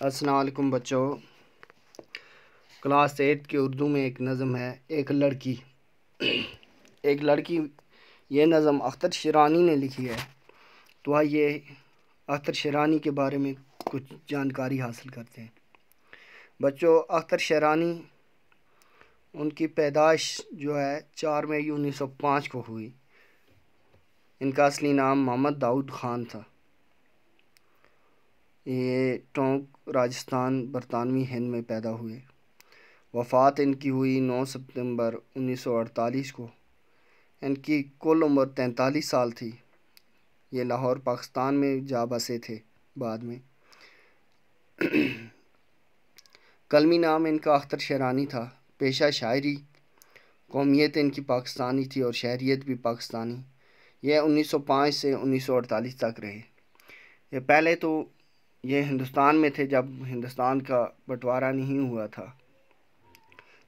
السلام علیکم بچوں، کلاس 8 کی اردو میں ایک نظم ہے، ایک لڑکی۔ یہ نظم اختر شیرانی نے لکھی ہے، تو آئیے اختر شیرانی کے بارے میں کچھ جانکاری حاصل کرتے ہیں۔ بچوں، اختر شیرانی ان کی پیدائش جو ہے 4 مئی 1905 کو ہوئی۔ ان کا اصلی نام محمد داؤد خان تھا۔ یہ ٹونک راجستھان برطانوی ہند میں پیدا ہوئے۔ وفات ان کی ہوئی 9 ستمبر 1948 کو۔ ان کی کل عمر 43 سال تھی۔ یہ لاہور پاکستان میں جا بسے تھے بعد میں۔ قلمی نام ان کا اختر شیرانی تھا۔ پیشہ شاعری، قومیت ان کی پاکستانی تھی اور شہریت بھی پاکستانی۔ یہ 1905 سے 1948 تک رہے۔ یہ پہلے تو یہ ہندوستان میں تھے جب ہندوستان کا بٹوارہ نہیں ہوا تھا،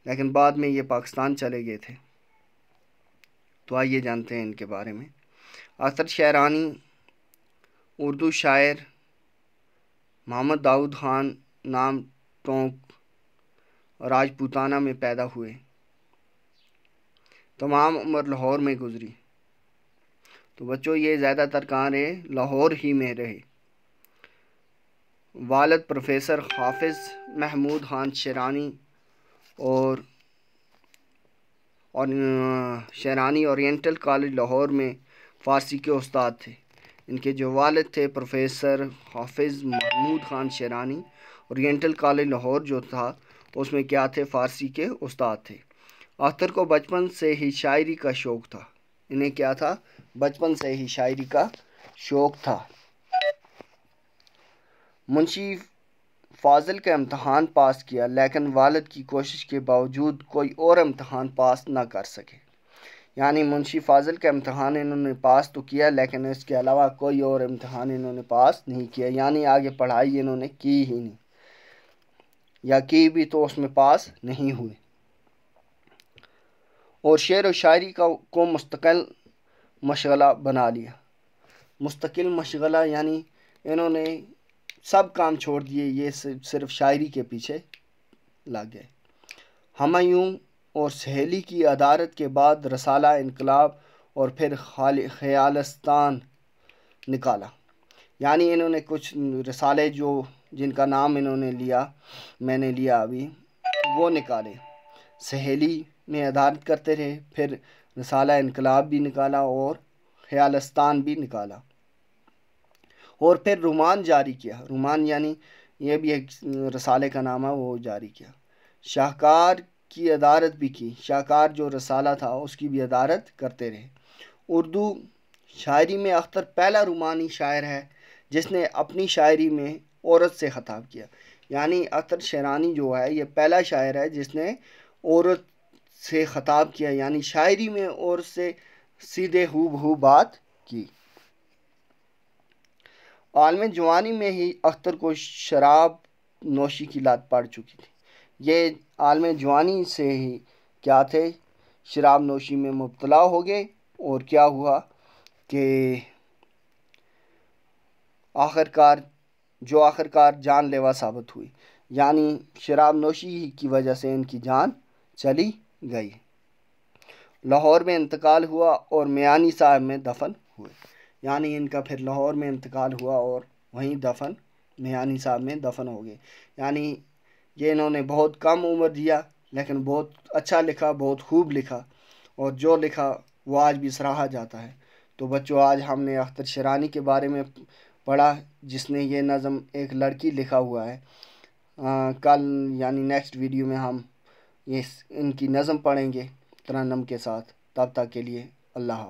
لیکن بعد میں یہ پاکستان چلے گئے تھے۔ تو آئیے جانتے ہیں ان کے بارے میں۔ اختر شیرانی اردو شاعر، محمد داؤد خان نام ٹونک راجپوتانہ میں پیدا ہوئے۔ تمام عمر لاہور میں گزری۔ تو بچوں، یہ زیادہ تر کہاں رہے؟ لاہور ہی میں رہے۔ والد پروفیسر حافظ محمود خان شیرانی اور شیرانی اورینٹل کالج لاہور میں فارسی کے استاد تھے۔ ان کے جو والد تھے professor Hafiz Mahmood Khan Sherani, oriental college Lahore جو تھا اس میں کیا تھے؟ فارسی کے استاد تھے۔ اختر کو بچپن سے ہی شاعری کا شوق تھا۔ انہیں کیا تھا؟ بچپن سے ہی شاعری کا شوق تھا۔ منشی فاضل کا امتحان پاس کیا، لیکن والد کی کوشش کے باوجود کوئی اور امتحان پاس نہ کر سکے۔ یعنی منشی فاضل کا امتحان انہوں نے پاس تو کیا، لیکن اس کے علاوہ کوئی اور امتحان انہوں نے پاس نہیں کیا۔ یعنی آگے پڑھائی انہوں نے کی ہی نہیں، یا کی بھی تو اس میں پاس نہیں ہوئے۔ اور شعر و شاعری کو مستقل مشغلہ بنا لیا۔ مستقل مشغلہ یعنی انہوں نے سب کام چھوڑ دیے، یہ صرف شاعری کے پیچھے لگ گئے۔ ہمایوں اور سہیلی کی عدالت کے بعد رسالہ انقلاب اور پھر خیالستان نکالا۔ یعنی انہوں نے کچھ رسالے جن کا نام انہوں نے لیا، میں نے لیا ابھی، وہ نکالے۔ سہیلی میں عدالت کرتے رہے، پھر رسالہ انقلاب بھی نکالا اور خیالستان بھی نکالا، اور پھر رومان جاری کیا۔ رومان یعنی یہ بھی ایک رسالے کا نام ہے، وہ جاری کیا۔ شاہکار کی عدالت بھی کی۔ شاہکار جو رسالہ تھا اس کی بھی عدالت کرتے رہے۔ اردو شاعری میں اختر پہلا رومانی شاعر ہے جس نے اپنی شاعری میں عورت سے خطاب کیا۔ یعنی اختر شیرانی جو ہے یہ پہلا شاعر ہے جس نے عورت سے خطاب کیا، یعنی شاعری میں عورت سے سیدھے ہو بہو بات کی۔ عالم جوانی میں ہی اختر کو شراب نوشی کی لت پڑ چکی تھی۔ یہ عالم جوانی سے ہی کیا تھے؟ شراب نوشی میں مبتلا ہو گئے، اور کیا ہوا کہ آخرکار جان لیوا ثابت ہوئی۔ یعنی شراب نوشی کی وجہ سے ان کی جان چلی گئی۔ لاہور میں انتقال ہوا اور میانی صاحب میں دفن ہوئے۔ یعنی ان کا پھر لاہور میں انتقال ہوا اور وہیں میانی صاحب میں دفن ہو گئے۔ یعنی یہ انہوں نے بہت کم عمر دیا، لیکن بہت اچھا لکھا، بہت خوب لکھا، اور جو لکھا وہ آج بھی سراہا جاتا ہے۔ تو بچوں، آج ہم نے اختر شیرانی کے بارے میں پڑھا، جس نے یہ نظم ایک لڑکی لکھا ہوا ہے۔ کل یعنی نیکسٹ ویڈیو میں ہم ان کی نظم پڑھیں گے ترنم کے ساتھ۔ تب تک کے لیے اللہ حافظ۔